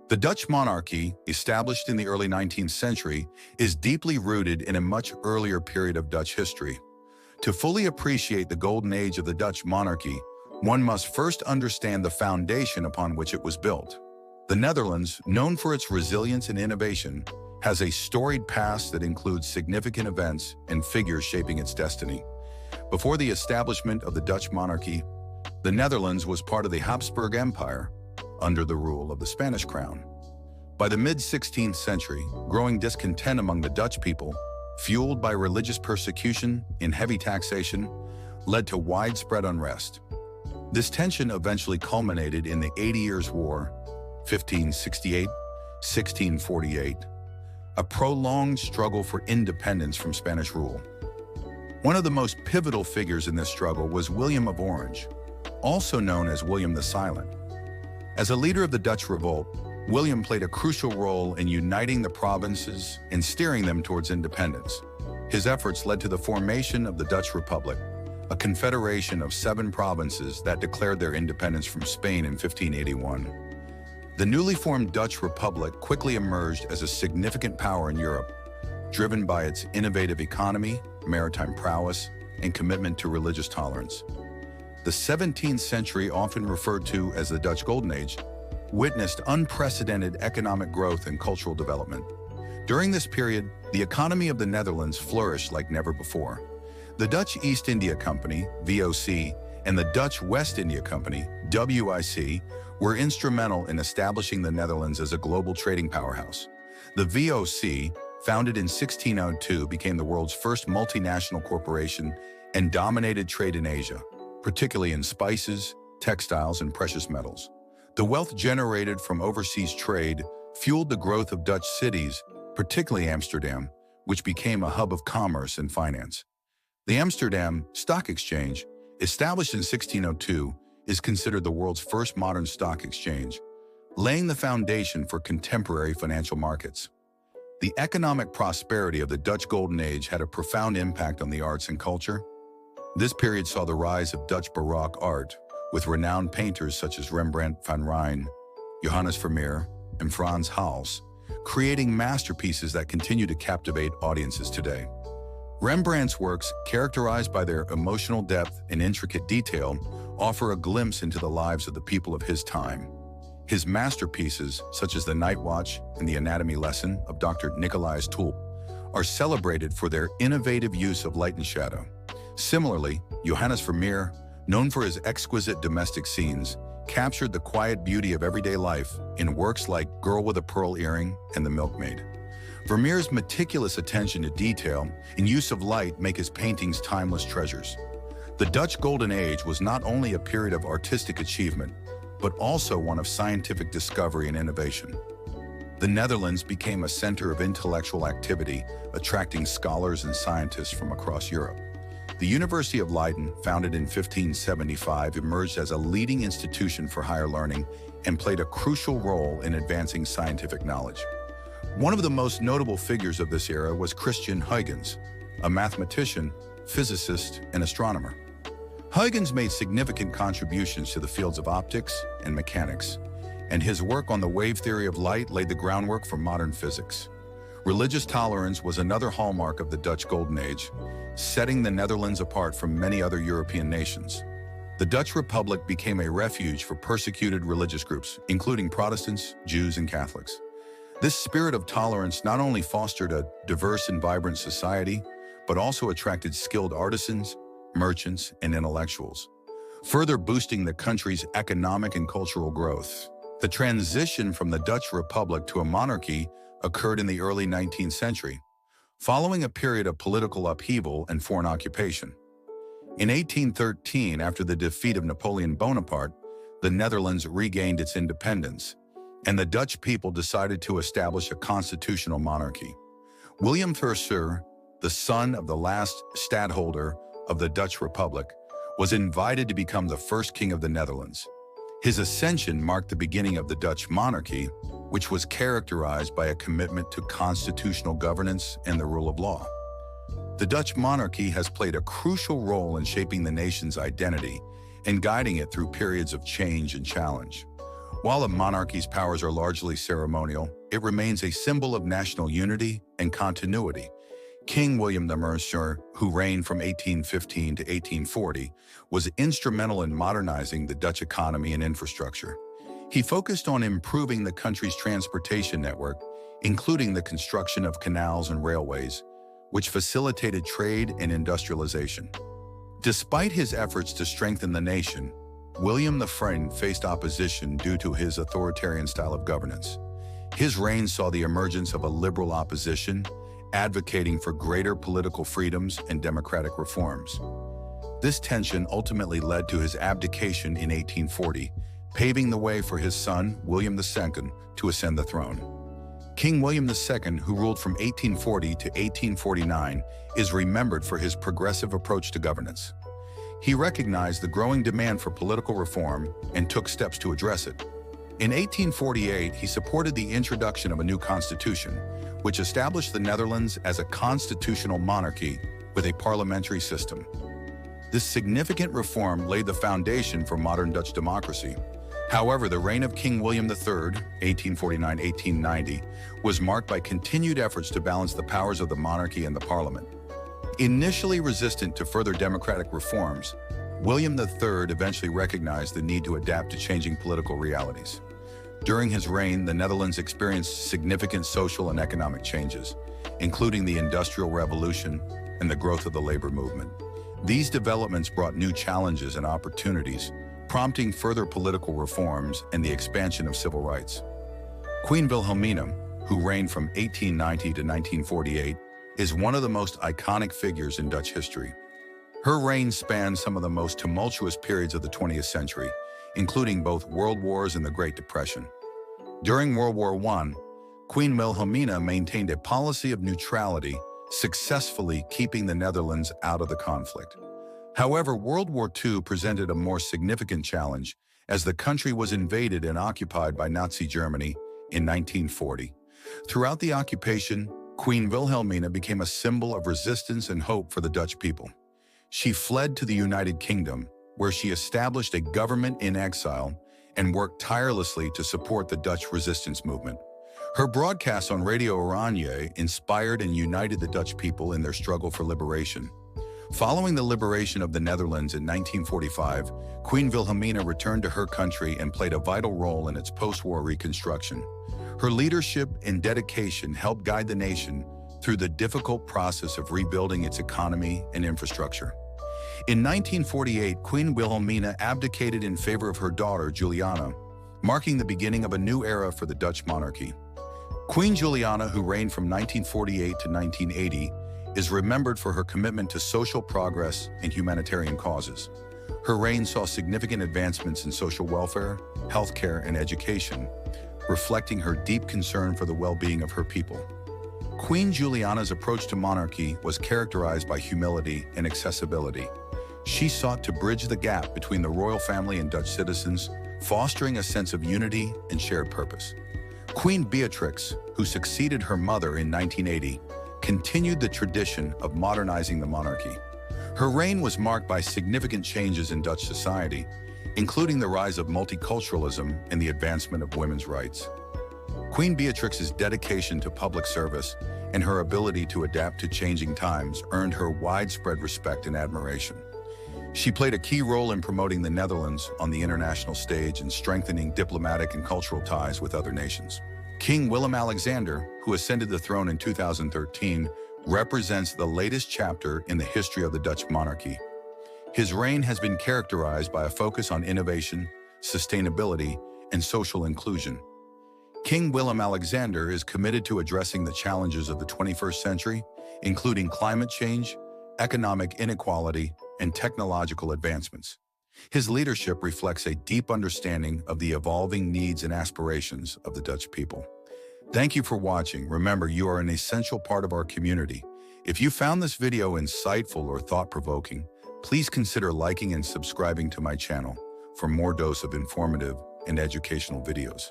The Dutch monarchy, established in the early 19th century, is deeply rooted in a much earlier period of Dutch history. To fully appreciate the golden age of the Dutch monarchy, one must first understand the foundation upon which it was built. The Netherlands, known for its resilience and innovation, has a storied past that includes significant events and figures shaping its destiny. Before the establishment of the Dutch monarchy, the Netherlands was part of the Habsburg Empire, under the rule of the Spanish crown. By the mid-16th century, growing discontent among the Dutch people, fueled by religious persecution and heavy taxation, led to widespread unrest. This tension eventually culminated in the 80 Years' War, 1568-1648, a prolonged struggle for independence from Spanish rule. One of the most pivotal figures in this struggle was William of Orange, also known as William the Silent. As a leader of the Dutch Revolt, William played a crucial role in uniting the provinces and steering them towards independence. His efforts led to the formation of the Dutch Republic, a confederation of 7 provinces that declared their independence from Spain in 1581. The newly formed Dutch Republic quickly emerged as a significant power in Europe, driven by its innovative economy, maritime prowess, and commitment to religious tolerance. The 17th century, often referred to as the Dutch Golden Age, witnessed unprecedented economic growth and cultural development. During this period, the economy of the Netherlands flourished like never before. The Dutch East India Company, VOC, and the Dutch West India Company, WIC, were instrumental in establishing the Netherlands as a global trading powerhouse. The VOC, founded in 1602, became the world's first multinational corporation and dominated trade in Asia, particularly in spices, textiles, and precious metals. The wealth generated from overseas trade fueled the growth of Dutch cities, particularly Amsterdam, which became a hub of commerce and finance. The Amsterdam Stock Exchange, established in 1602, is considered the world's first modern stock exchange, laying the foundation for contemporary financial markets. The economic prosperity of the Dutch Golden Age had a profound impact on the arts and culture. This period saw the rise of Dutch Baroque art, with renowned painters such as Rembrandt van Rijn, Johannes Vermeer, and Frans Hals, creating masterpieces that continue to captivate audiences today. Rembrandt's works, characterized by their emotional depth and intricate detail, offer a glimpse into the lives of the people of his time. His masterpieces, such as The Night Watch and The Anatomy Lesson of Dr. Nicolaas Tulp, are celebrated for their innovative use of light and shadow. Similarly, Johannes Vermeer, known for his exquisite domestic scenes, captured the quiet beauty of everyday life in works like Girl with a Pearl Earring and The Milkmaid. Vermeer's meticulous attention to detail and use of light make his paintings timeless treasures. The Dutch Golden Age was not only a period of artistic achievement, but also one of scientific discovery and innovation. The Netherlands became a center of intellectual activity, attracting scholars and scientists from across Europe. The University of Leiden, founded in 1575, emerged as a leading institution for higher learning and played a crucial role in advancing scientific knowledge. One of the most notable figures of this era was Christian Huygens, a mathematician, physicist, and astronomer. Huygens made significant contributions to the fields of optics and mechanics, and his work on the wave theory of light laid the groundwork for modern physics. Religious tolerance was another hallmark of the Dutch Golden Age, setting the Netherlands apart from many other European nations. The Dutch Republic became a refuge for persecuted religious groups, including Protestants, Jews, and Catholics. This spirit of tolerance not only fostered a diverse and vibrant society, but also attracted skilled artisans, merchants, and intellectuals, further boosting the country's economic and cultural growth. The transition from the Dutch Republic to a monarchy occurred in the early 19th century, following a period of political upheaval and foreign occupation. In 1813, after the defeat of Napoleon Bonaparte, the Netherlands regained its independence, and the Dutch people decided to establish a constitutional monarchy. William III, the son of the last stadtholder of the Dutch Republic, was invited to become the first king of the Netherlands. His ascension marked the beginning of the Dutch monarchy, which was characterized by a commitment to constitutional governance and the rule of law. The Dutch monarchy has played a crucial role in shaping the nation's identity and guiding it through periods of change and challenge. While a monarchy's powers are largely ceremonial, it remains a symbol of national unity and continuity. King William I, who reigned from 1815 to 1840, was instrumental in modernizing the Dutch economy and infrastructure. He focused on improving the country's transportation network, including the construction of canals and railways, which facilitated trade and industrialization. Despite his efforts to strengthen the nation, William I faced opposition due to his authoritarian style of governance. His reign saw the emergence of a liberal opposition, advocating for greater political freedoms and democratic reforms. This tension ultimately led to his abdication in 1840, paving the way for his son, William II, to ascend the throne. King William II, who ruled from 1840 to 1849, is remembered for his progressive approach to governance. He recognized the growing demand for political reform and took steps to address it. In 1848, he supported the introduction of a new constitution, which established the Netherlands as a constitutional monarchy with a parliamentary system. This significant reform laid the foundation for modern Dutch democracy. However, the reign of King William III, 1849-1890, was marked by continued efforts to balance the powers of the monarchy and the parliament. Initially resistant to further democratic reforms, William III eventually recognized the need to adapt to changing political realities. During his reign, the Netherlands experienced significant social and economic changes, including the Industrial Revolution and the growth of the labor movement. These developments brought new challenges and opportunities, prompting further political reforms and the expansion of civil rights. Queen Wilhelmina, who reigned from 1890 to 1948, is one of the most iconic figures in Dutch history. Her reign spanned some of the most tumultuous periods of the 20th century, including both world wars and the Great Depression. During World War I, Queen Wilhelmina maintained a policy of neutrality, successfully keeping the Netherlands out of the conflict. However, World War II presented a more significant challenge as the country was invaded and occupied by Nazi Germany in 1940. Throughout the occupation, Queen Wilhelmina became a symbol of resistance and hope for the Dutch people. She fled to the United Kingdom, where she established a government in exile and worked tirelessly to support the Dutch resistance movement. Her broadcasts on Radio Oranje inspired and united the Dutch people in their struggle for liberation. Following the liberation of the Netherlands in 1945, Queen Wilhelmina returned to her country and played a vital role in its post-war reconstruction. Her leadership and dedication helped guide the nation through the difficult process of rebuilding its economy and infrastructure. In 1948, Queen Wilhelmina abdicated in favor of her daughter, Juliana, marking the beginning of a new era for the Dutch monarchy. Queen Juliana, who reigned from 1948 to 1980, is remembered for her commitment to social progress and humanitarian causes. Her reign saw significant advancements in social welfare, healthcare, and education, reflecting her deep concern for the well-being of her people. Queen Juliana's approach to monarchy was characterized by humility and accessibility. She sought to bridge the gap between the royal family and Dutch citizens, fostering a sense of unity and shared purpose. Queen Beatrix, who succeeded her mother in 1980, continued the tradition of modernizing the monarchy. Her reign was marked by significant changes in Dutch society, including the rise of multiculturalism and the advancement of women's rights. Queen Beatrix's dedication to public service and her ability to adapt to changing times earned her widespread respect and admiration. She played a key role in promoting the Netherlands on the international stage and strengthening diplomatic and cultural ties with other nations. King Willem-Alexander, who ascended the throne in 2013, represents the latest chapter in the history of the Dutch monarchy. His reign has been characterized by a focus on innovation, sustainability, and social inclusion. King Willem-Alexander is committed to addressing the challenges of the 21st century, including climate change, economic inequality, and technological advancements. His leadership reflects a deep understanding of the evolving needs and aspirations of the Dutch people. Thank you for watching. Remember, you are an essential part of our community. If you found this video insightful or thought-provoking, please consider liking and subscribing to my channel for more dose of informative and educational videos.